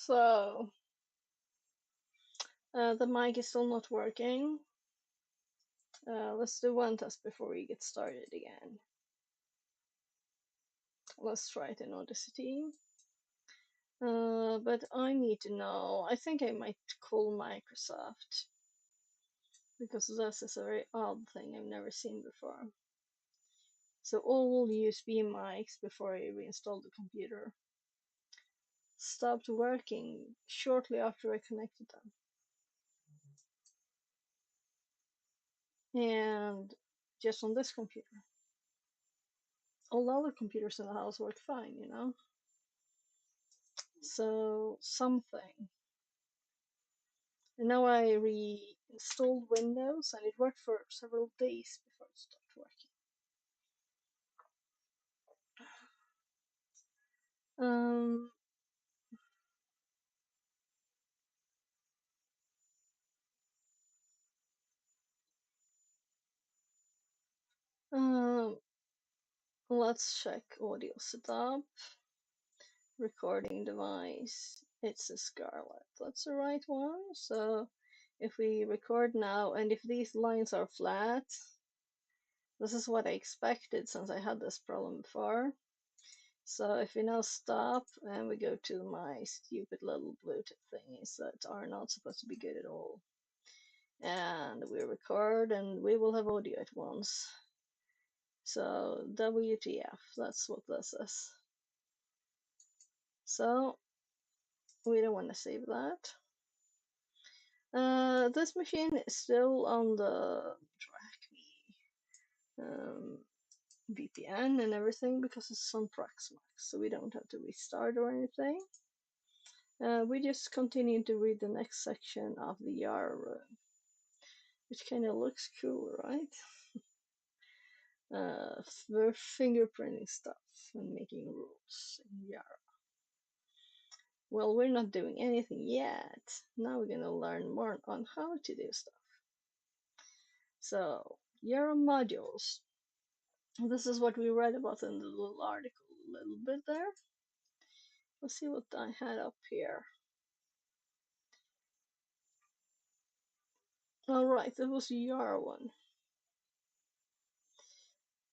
So, the mic is still not working. Let's do one test before we get started again. Let's try it in Audacity. But I need to know. I think I might call Microsoft because this is a very odd thing I've never seen before. So all USB mics before I reinstalled the computer stopped working shortly after I connected them. And just on this computer. All the other computers in the house work fine, you know? So something. And now I reinstalled Windows and it worked for several days before it stopped working. Um, um, let's check audio setup, recording device. It's a Scarlett. That's the right one. So if we record now, and if these lines are flat, this is what I expected since I had this problem before. So if we now stop and we go to my stupid little Bluetooth thingies that are not supposed to be good at all, and we record and we will have audio at once. So WTF, that's what this is. So we don't want to save that. This machine is still on the TryHackMe VPN and everything because it's on Proxmox, so we don't have to restart or anything. We just continue to read the next section of the Yara room, which kind of looks cool, right? We're fingerprinting stuff and making rules in Yara. Well, we're not doing anything yet. Now we're gonna learn more on how to do stuff. So, Yara modules. This is what we read about in the little article a little bit there. Let's see what I had up here. Alright, it was Yara one.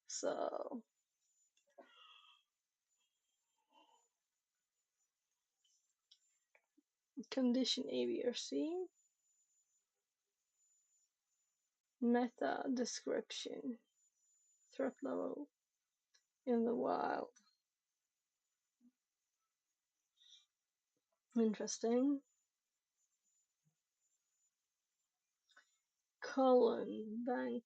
So, condition A, B, or C. Meta description. Threat level in the wild. Interesting. Colin Banker.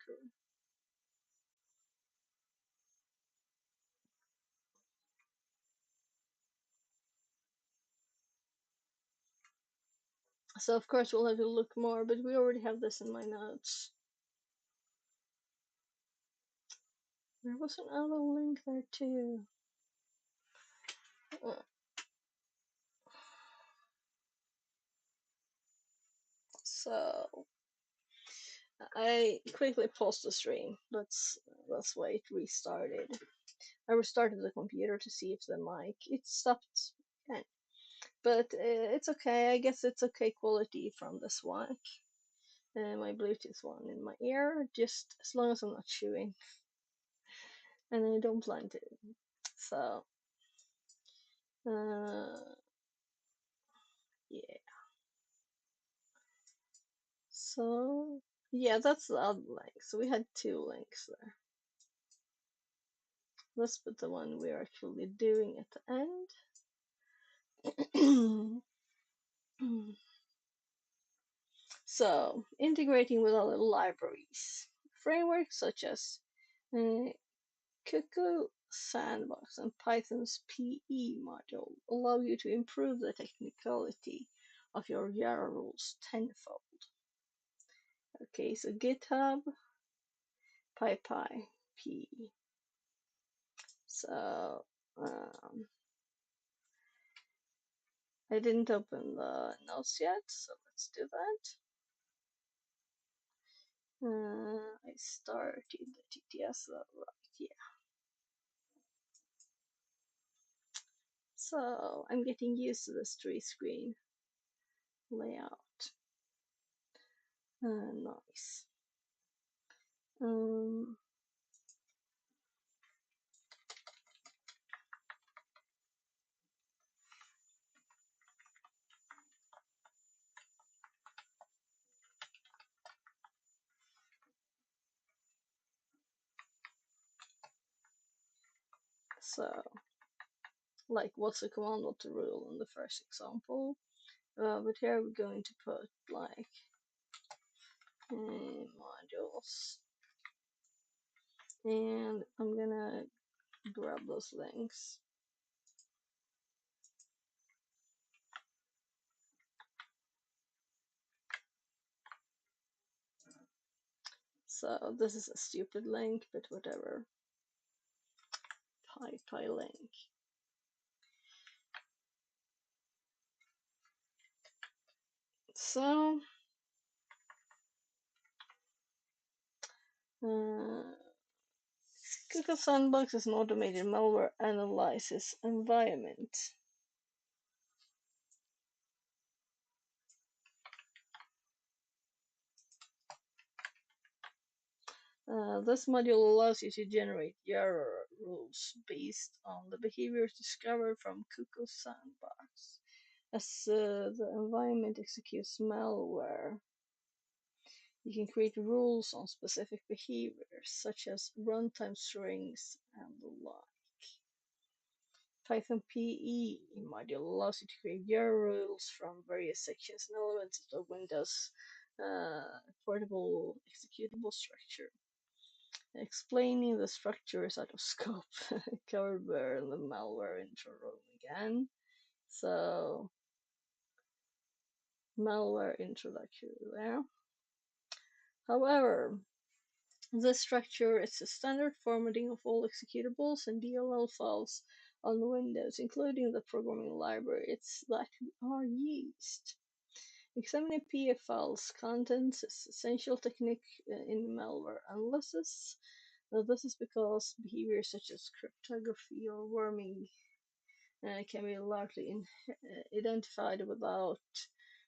So of course we'll have to look more, but we already have this in my notes. There was another link there too. So I quickly paused the stream. Let's wait. Restarted. I restarted the computer to see if the mic it stopped again. But it's okay. I guess it's okay quality from this one. My Bluetooth one in my ear, just as long as I'm not chewing, and I don't plan to. So, yeah. So, yeah, that's the other link. So we had two links there. Let's put the one we're actually doing at the end. So, integrating with other libraries. Frameworks such as uh, Cuckoo, Sandbox, and Python's PE module allow you to improve the technicality of your Yara rules tenfold. Okay, so GitHub, PyPy, PE. So, I didn't open the notes yet, so let's do that. I started the TTS, right, yeah. So I'm getting used to this tree screen layout. Nice. Um, so, like, what's the command, what the rule in the first example? But here we're going to put like modules, and I'm gonna grab those links. So this is a stupid link, but whatever. Py link. So Google Sandbox is an automated malware analysis environment. This module allows you to generate Yara rules based on the behaviors discovered from Google Sandbox. As the environment executes malware, you can create rules on specific behaviors, such as runtime strings and the like. Python PE module allows you to create Yara rules from various sections and elements of the Windows portable executable structure. Explaining the structure is out of scope. Covered by the malware intro again. So, malware introduction there. However, this structure is the standard formatting of all executables and DLL files on Windows, including the programming libraries that are used. Examining PF files contents is essential technique in malware analysis. This is because behaviors such as cryptography or worming can be largely identified without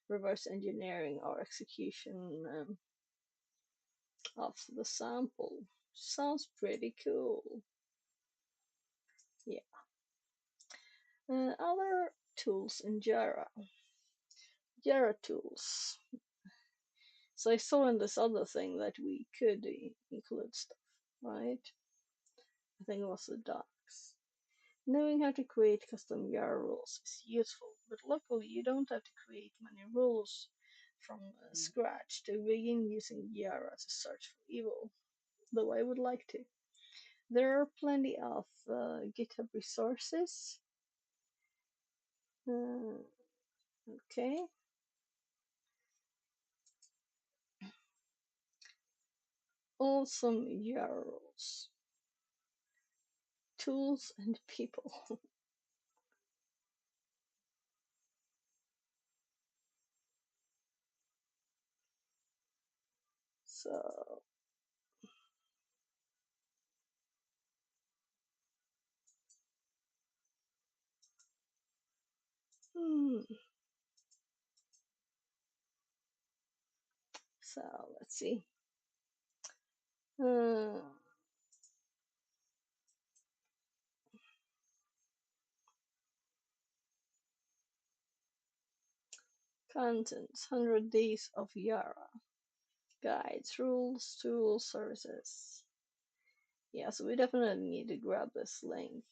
reverse engineering or execution of the sample. Sounds pretty cool. Yeah. Other tools in Jira. Jira tools. So I saw in this other thing that we could include stuff, right? I think it was the docs. Knowing how to create custom Yara rules is useful, but luckily you don't have to create many rules from scratch to begin using Yara to search for evil, though I would like to. There are plenty of GitHub resources. Okay. Awesome Yara rules. Tools and people. So, so let's see. Contents 100 Days of Yara. Guides, rules, tools, services. Yeah, so we definitely need to grab this link.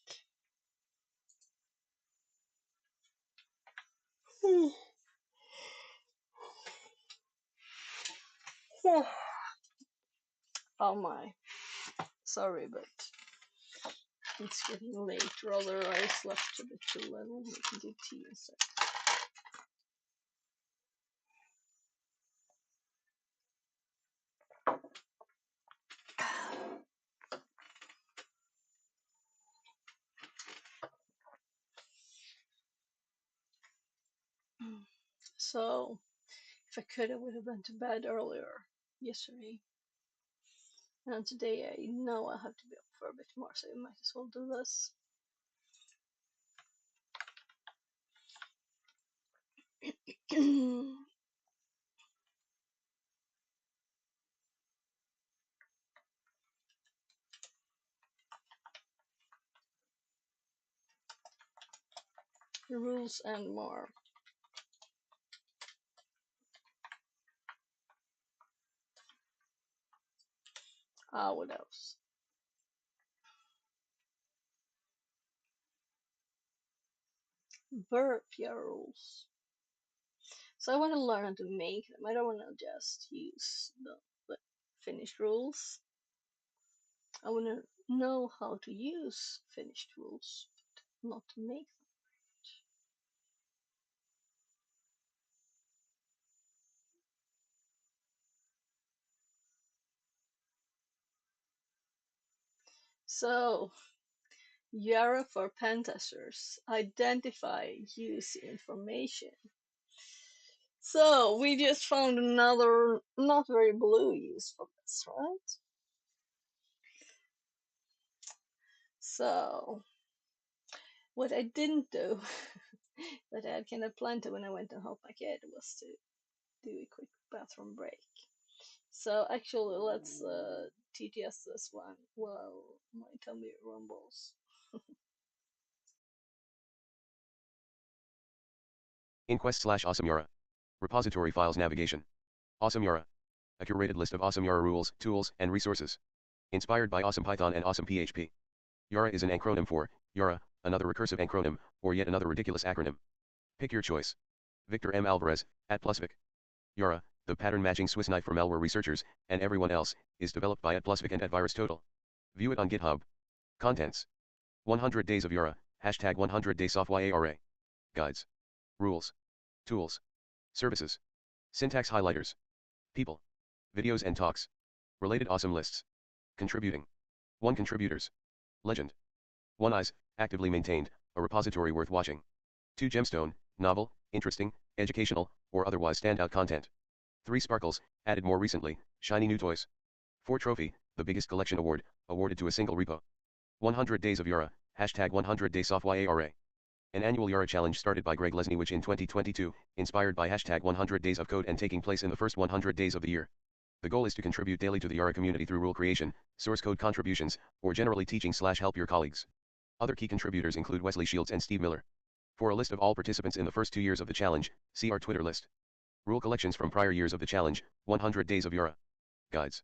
Oh my. Sorry, but it's getting late. Rather, I slept a bit too little. We can do tea instead. So, if I could, I would have went to bed earlier yesterday. And today I know I have to be up for a bit more, so I might as well do this. Rules and more. What else? Verb Yara rules. So I want to learn how to make them. I don't want to just use the finished rules. I want to know how to use finished rules, but not to make them. So, Yara for pen testers. Identify use information. So, we just found another not very blue use for this, right? So, what I didn't do, that I had kind of planned to when I went to help my kid, was to do a quick bathroom break. So, actually, let's TTS this one while my tummy rumbles. Inquest/Awesome Yara. Repository files navigation. Awesome Yara. A curated list of Awesome Yara rules, tools, and resources. Inspired by Awesome Python and Awesome PHP. Yara is an acronym for Yara, another recursive acronym, or yet another ridiculous acronym. Pick your choice. Victor M. Alvarez, @plusvic. Yara, the pattern matching Swiss knife for malware researchers, and everyone else, is developed by @plusvic and @VirusTotal. View it on GitHub. Contents. 100 Days of Yara, hashtag 100 Day Software Yara. Guides. Rules. Tools. Services. Syntax highlighters. People. Videos and talks. Related awesome lists. Contributing. 1 contributors. Legend. 1 eyes, actively maintained, a repository worth watching. 2 gemstone, novel, interesting, educational, or otherwise standout content. 3 sparkles, added more recently, shiny new toys. 4 trophy, the biggest collection award, awarded to a single repo. 100 Days of Yara, hashtag 100 Day Software Yara. An annual Yara challenge started by Greg Lesniewicz in 2022, inspired by hashtag 100 Days of Code and taking place in the first 100 days of the year. The goal is to contribute daily to the Yara community through rule creation, source code contributions, or generally teaching/help your colleagues. Other key contributors include Wesley Shields and Steve Miller. For a list of all participants in the first 2 years of the challenge, see our Twitter list. Rule collections from prior years of the challenge, 100 Days of Yara. Guides.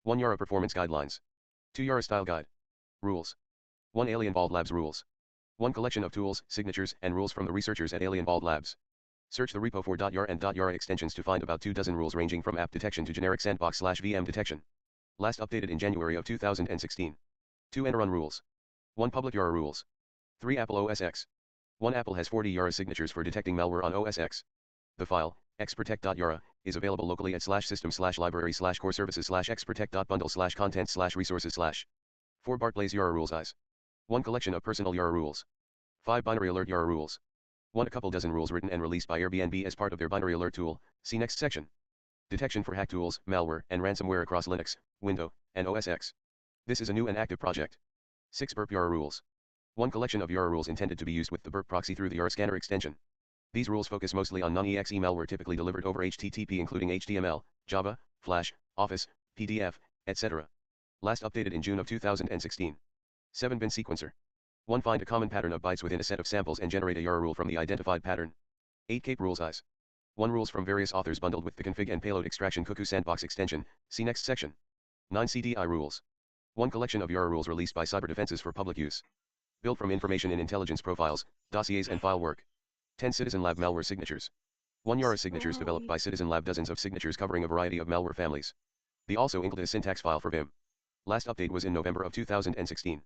1 Yara Performance Guidelines. 2 Yara Style Guide. Rules. 1 Alien Bald Labs Rules. 1 collection of tools, signatures, and rules from the researchers at Alien Bald Labs. Search the repo for .yara and .yara extensions to find about 2 dozen rules ranging from app detection to generic sandbox/VM detection. Last updated in January of 2016. 2 Enron rules. 1 Public Yara rules. 3 Apple OS X. 1 Apple has 40 Yara signatures for detecting malware on OS X. The file, xprotect.yara, is available locally at /system/library/coreservices/xprotect.bundle/content/resources/. 4 Barclays Yara rules eyes. 1 collection of personal Yara rules. 5 Binary Alert Yara rules. 1 A couple dozen rules written and released by Airbnb as part of their Binary Alert tool, see next section. Detection for hack tools, malware, and ransomware across Linux, Windows, and OS X. This is a new and active project. 6 Burp Yara rules. 1 collection of Yara rules intended to be used with the burp proxy through the Yara scanner extension. These rules focus mostly on non-exe malware typically delivered over HTTP including HTML, Java, Flash, Office, PDF, etc. Last updated in June of 2016. 7 Bin sequencer. 1 Find a common pattern of bytes within a set of samples and generate a Yara rule from the identified pattern. 8 Cape rules eyes. 1 rules from various authors bundled with the config and payload extraction cuckoo sandbox extension, see next section. 9 CDI rules. 1 collection of Yara rules released by cyber defenses for public use. Built from information in intelligence profiles, dossiers and file work. 10 Citizen Lab malware signatures. 1 Yara signatures developed by Citizen Lab, dozens of signatures covering a variety of malware families. The also included a syntax file for Vim. Last update was in November of 2016.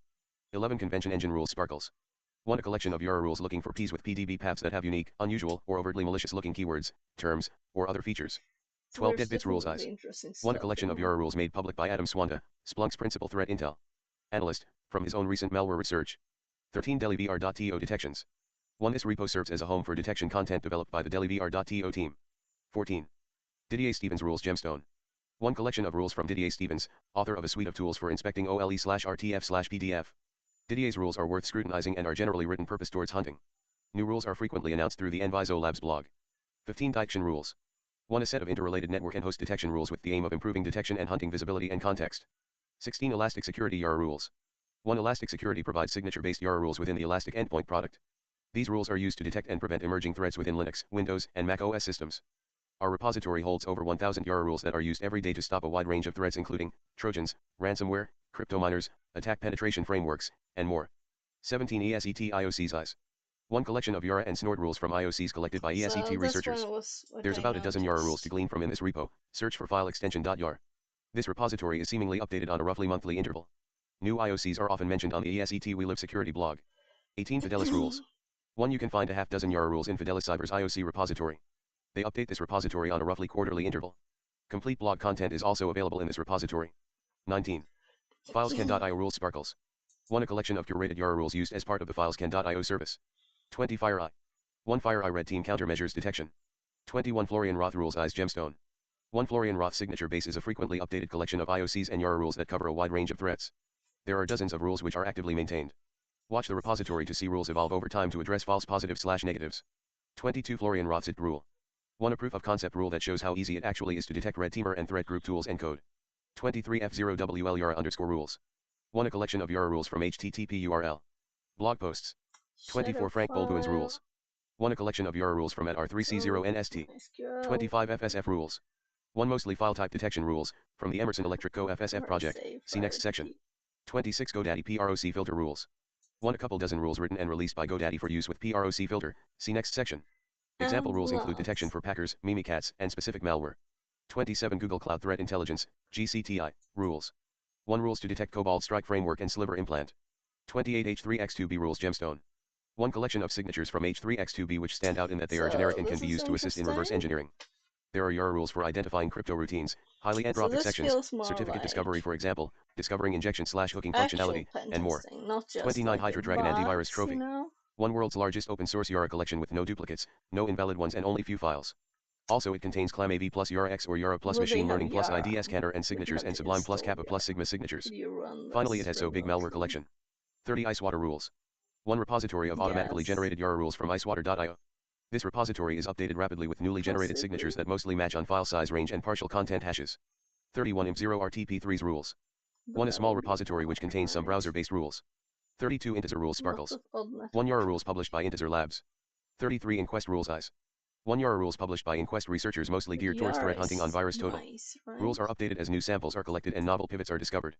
11 Convention engine rules sparkles. 1 A collection of Yara rules looking for Ps with PDB paths that have unique, unusual, or overtly malicious looking keywords, terms, or other features. 12 Dead Bits rules eyes. 1 A collection of Yara rules made public by Adam Swanda, Splunk's principal threat intel analyst, from his own recent malware research. 13 DeliVR.to detections. 1 This repo serves as a home for detection content developed by the DeliVR.to team. 14 Didier Stevens rules gemstone. 1 collection of rules from Didier Stevens, author of a suite of tools for inspecting OLE/RTF/PDF. Didier's rules are worth scrutinizing and are generally written purpose towards hunting. New rules are frequently announced through the Enviso Labs blog. 15 detection rules. 1. A set of interrelated network and host detection rules with the aim of improving detection and hunting visibility and context. 16. Elastic Security Yara rules. 1. Elastic Security provides signature-based Yara rules within the Elastic Endpoint product. These rules are used to detect and prevent emerging threats within Linux, Windows, and Mac OS systems. Our repository holds over 1,000 Yara rules that are used every day to stop a wide range of threats including Trojans, ransomware, crypto miners, attack penetration frameworks, and more. 17. ESET IOCs. 1 collection of Yara and Snort rules from IOCs collected by ESET So that's researchers. what There's I about a dozen Yara rules noticed. to glean from in this repo. Search for file extension .yar. This repository is seemingly updated on a roughly monthly interval. New IOCs are often mentioned on the ESET We Live security blog. 18 Fidelis rules. 1. You can find a half dozen Yara rules in Fidelis Cyber's IOC repository. They update this repository on a roughly quarterly interval. Complete blog content is also available in this repository. 19. FilesCan.io rules sparkles. 1. A collection of curated Yara rules used as part of the FilesCan.io service. 20. FireEye. 1. FireEye red team countermeasures detection. 21. Florian Roth rules Eyes gemstone. 1. Florian Roth signature base is a frequently updated collection of IOCs and Yara rules that cover a wide range of threats. There are dozens of rules which are actively maintained. Watch the repository to see rules evolve over time to address false positives/negatives. 22. Florian Roth's IT rule. 1. A proof of concept rule that shows how easy it actually is to detect red teamer and threat group tools and code. 23. F0WL Yara _rules. 1. A collection of Yara rules from HTTP URL. Blog posts. 24. Frank Baldwin's rules. 1. A collection of Yara rules from at R3C0NST. 25. FSF rules. 1. Mostly file type detection rules, from the Emerson Electric Co. FSF project, see next section. 26. GoDaddy PROC filter rules. 1. A couple dozen rules written and released by GoDaddy for use with PROC filter, see next section. Example rules include detection for packers, Mimikatz, and specific malware. 27. Google Cloud Threat Intelligence, GCTI, rules. 1. Rules to detect Cobalt Strike Framework and Sliver Implant. 28. H3X2B rules gemstone. 1 collection of signatures from H3X2B which stand out in that they are generic and can be used to assist in reverse engineering. There are Yara rules for identifying crypto routines, highly entropic sections, certificate discovery for example, discovering injection/hooking functionality, and more. 29. Hydra Dragon Antivirus Trophy. 1 world's largest open source Yara collection with no duplicates, no invalid ones and only few files. Also it contains ClamAV plus Yara X or Yara plus Machine Learning plus ID Scanner and signatures and Sublime plus Kappa plus Sigma signatures. Finally it has so big malware collection. 30. Icewater rules. 1 repository of automatically generated Yara rules from icewater.io. This repository is updated rapidly with newly generated signatures that mostly match on file size range and partial content hashes. 31. IMP0RTP3's rules. 1 a small repository which contains some browser-based rules. 32. Integer rules sparkles. 1 Yara rules published by Integer Labs. 33. Inquest rules Eyes. 1 Yara rules published by Inquest researchers mostly geared towards threat hunting on VirusTotal. Nice, right? Rules are updated as new samples are collected and novel pivots are discovered.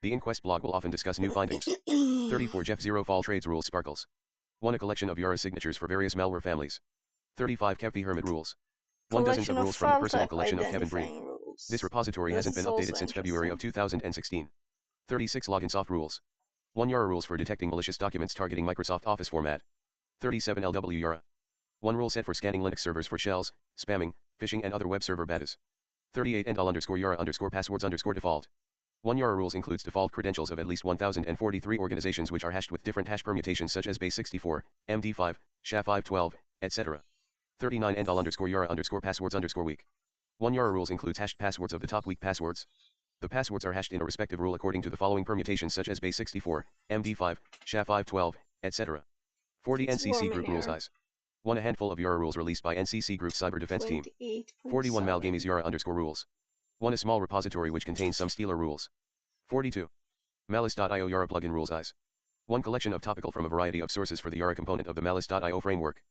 The Inquest blog will often discuss new findings. 34. Jeff Zero Fall Trades rules sparkles. 1 a collection of Yara signatures for various malware families. 35. Kevpi Hermit rules. 1 dozens of rules from the personal collection of Kevin Breen. This repository hasn't been updated since February of 2016. 36. Loginsoft rules. 1 Yara rules for detecting malicious documents targeting Microsoft Office format. 37. LW Yara. 1 rule set for scanning Linux servers for shells, spamming, phishing and other web server betas. 38. Endal_Yara_passwords_default. 1 Yara rules includes default credentials of at least 1043 organizations which are hashed with different hash permutations such as base64, MD5, SHA-512, etc. 39. Endal_Yara_passwords_weak. 1 Yara rules includes hashed passwords of the top weak passwords. The passwords are hashed in a respective rule according to the following permutations such as base64, MD5, SHA-512, etc. 40. NCC group rules Eyes. 1 a handful of Yara rules released by NCC Group's cyber defense team. 41. Malgamies Yara_rules. 1 a small repository which contains some Stealer rules. 42. Malice.io Yara plugin rules Eyes. 1 collection of topical from a variety of sources for the Yara component of the Malice.io framework.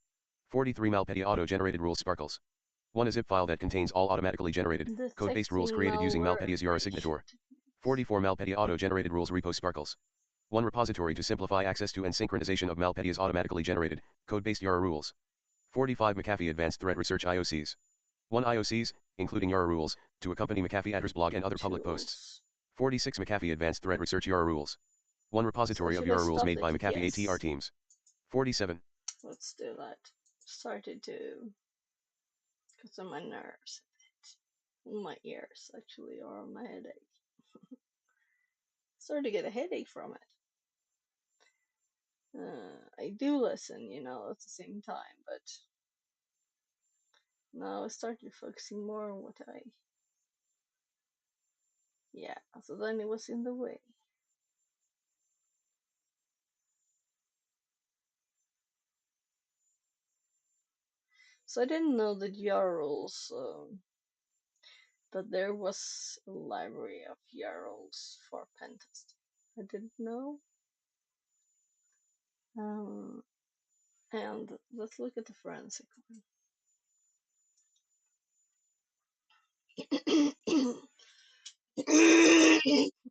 43. Malpedia auto-generated rules sparkles. 1 a zip file that contains all automatically generated, code-based rules created using Malpedia's Yara signature. 44. Malpedia auto-generated rules repo sparkles. 1 repository to simplify access to and synchronization of Malpedia's automatically generated, code-based Yara rules. 45. McAfee Advanced Threat Research IOCs. 1 IOCs, including Yara rules, to accompany McAfee address blog and other public posts. 46. McAfee Advanced Threat Research Yara rules. 1 repository of Yara rules made by McAfee ATR teams. 47. Let's do that. Started to get on my nerves. My ears actually, or my headache. Started to get a headache from it. I do listen, at the same time, but now I started focusing more on what yeah, so then it was in the way. So I didn't know that Yara rules, that there was a library of Yara rules for pen testing. I didn't know. Um, and let's look at the forensic one.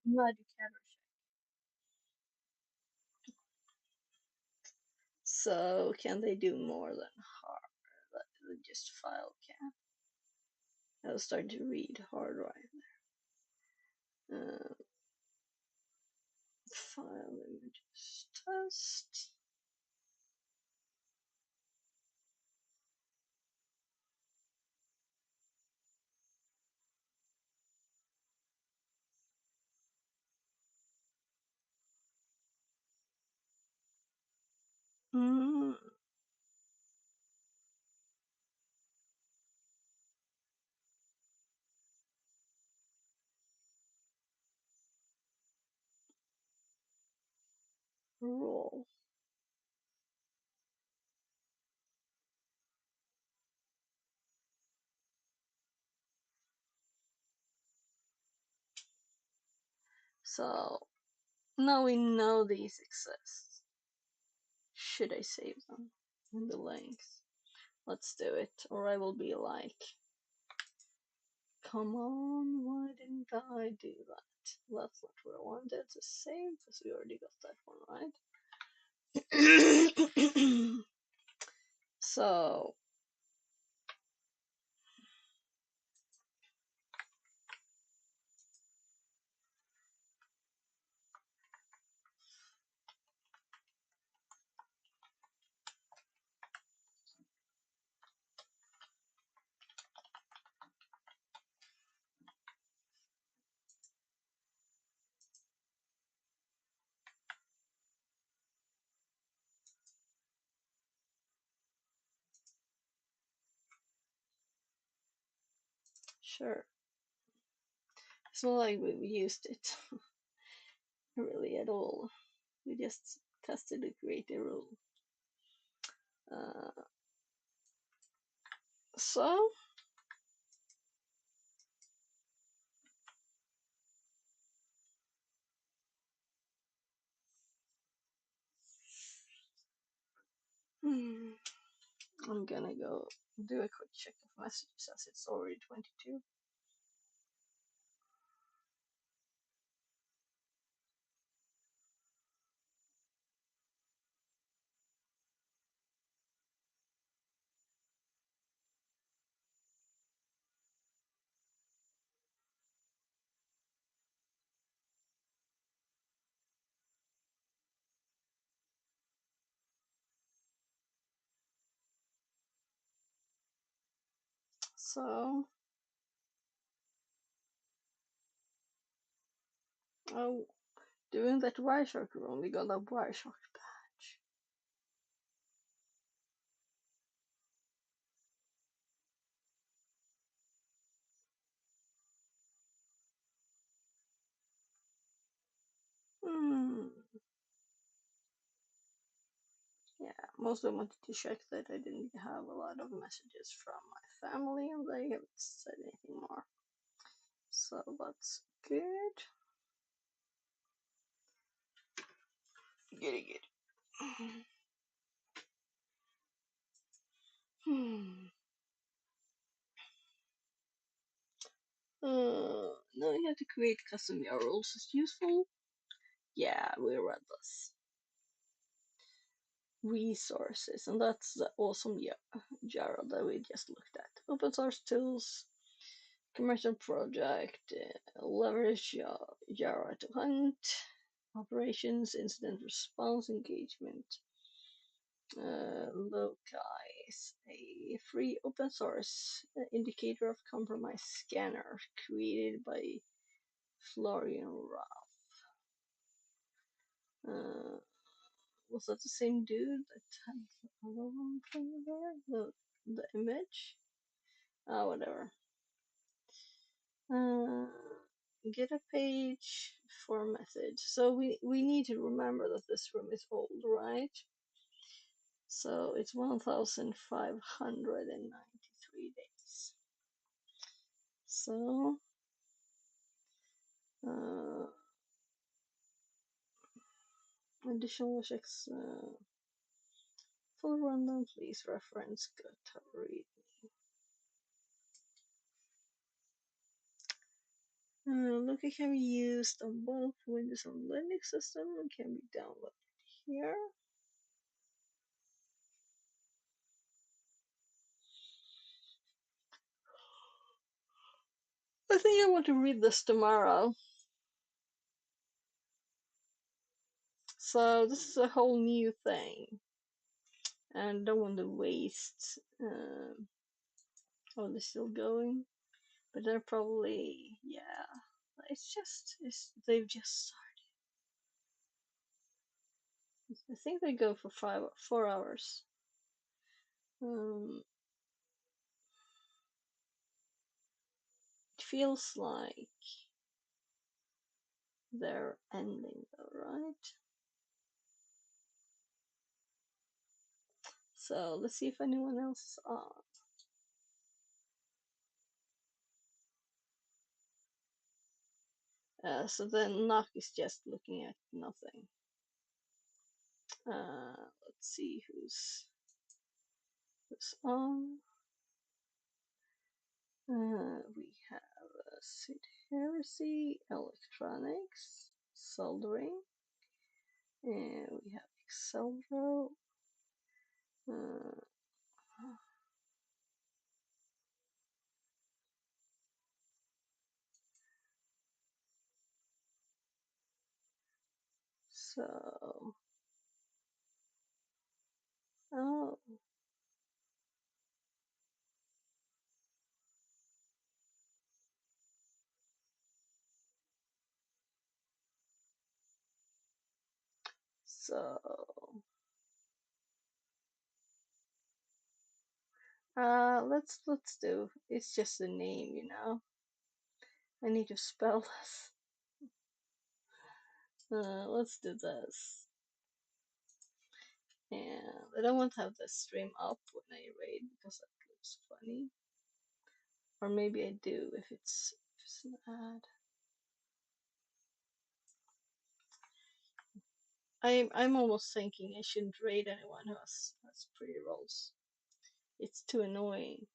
Magic Hatter. So can they do more than hard than just file can? I was starting to read hard right there. File images test. Mm, roll. So now we know these exist. Should I save them in the links? Let's do it, or I will be like, come on, why didn't I do that? That's not what I wanted to save, because we already got that one, right? So, sure. It's not like we used it really at all. We just tested to create a rule. Uh, so, hmm, I'm gonna go do a quick check of messages as it's already 22. So, oh, doing that Wireshark room, we got a Wireshark badge. Hmm. Yeah, mostly wanted to check that I didn't have a lot of messages from my family and they haven't said anything more. So that's good. Goody good. Hmm. Now you have to create custom URLs. Is useful? Yeah, we read this. Resources, and that's the awesome Yara that we just looked at. Open source tools, commercial project, leverage Yara to hunt, operations, incident response, engagement. Loci is a free open source indicator of compromise scanner created by Florian Ralph. Was that the same dude that had the other one from there? The image? Whatever. Uh, get a page for message. So we need to remember that this room is old, right? So it's 1,593 days. So additional checks. Full rundown, please reference GitHub read. Loki can be used on both Windows and Linux system and can be downloaded here. I think I want to read this tomorrow. So this is a whole new thing, and don't want to waste. Oh, they're still going, but they're probably, yeah. They've just started. I think they go for 4 hours. It feels like they're ending though, right? So let's see if anyone else is on. So then Knock is just looking at nothing. Let's see who's on. We have Sid Heresy, Electronics, Soldering, and we have Excelro. So, oh, so, let's do. It's just a name, you know. I need to spell this. Let's do this. And I don't want to have the stream up when I raid because that looks funny. Or maybe I do if it's an ad. I'm almost thinking I shouldn't raid anyone who has pretty rolls. It's too annoying.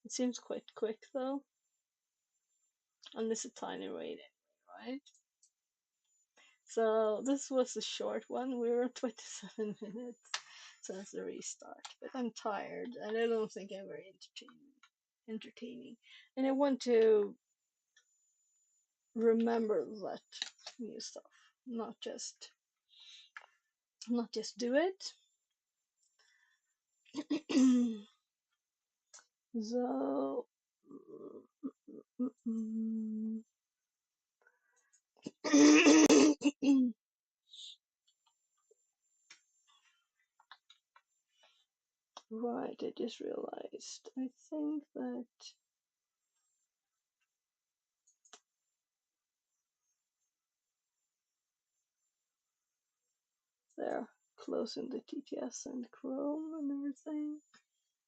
It seems quite quick though. Unless a tiny raid anyway, right? So this was a short one. We were at 27 minutes since the restart. But I'm tired and I don't think I'm very entertaining. And I want to remember that new stuff. Not just do it. So right, I just realized. I think that they're closing the TTS and Chrome and everything.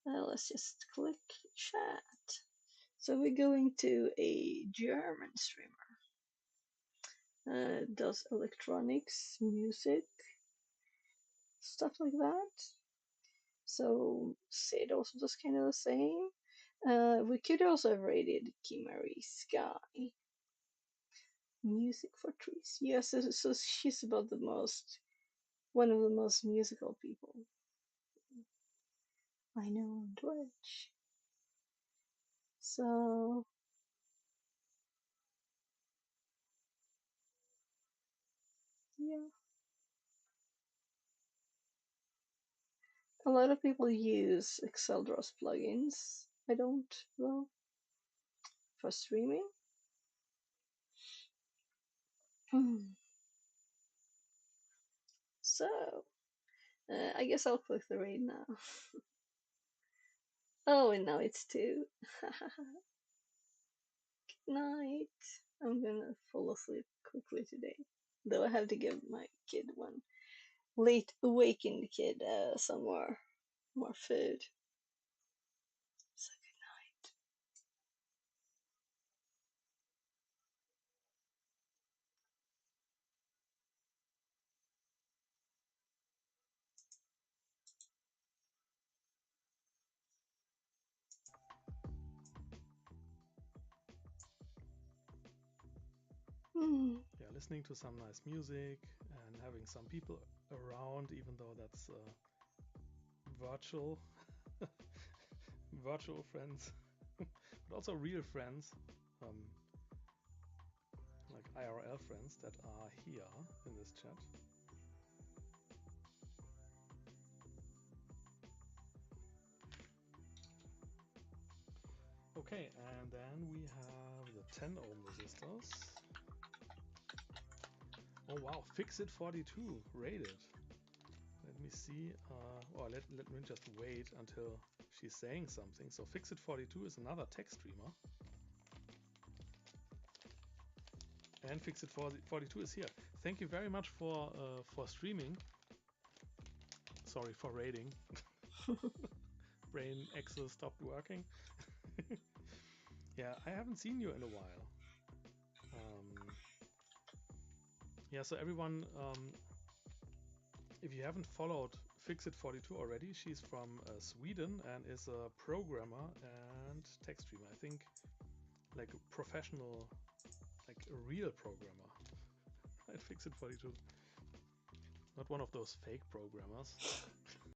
Let's just click chat. So we're going to a German streamer. Does electronics, music, stuff like that. So Sid also does kind of the same. We could also have rated Kimari Sky. Music for trees. Yes, so she's about one of the most musical people I know on Twitch. So yeah, a lot of people use Exceldros plugins. I don't though for streaming. So I guess I'll click the raid now. Oh, and now it's 2. Good night. I'm gonna fall asleep quickly today. Though I have to give my kid one late awakened kid some more food. So good night. Yeah, listening to some nice music and having some people around, even though that's virtual virtual friends, but also real friends, um, like IRL friends that are here in this chat. Okay, and then we have the 10 ohm resistors. Oh wow, Fixit 42 rated. Let me see, or let me just wait until she's saying something. So Fixit 42 is another tech streamer. And Fixit 42 is here. Thank you very much for streaming. Sorry for raiding. Brain Excel stopped working. Yeah, I haven't seen you in a while. Yeah, so everyone, if you haven't followed Fixit 42 already, she's from Sweden and is a programmer and tech streamer. I think like a professional, like a real programmer at Fixit 42. Not one of those fake programmers.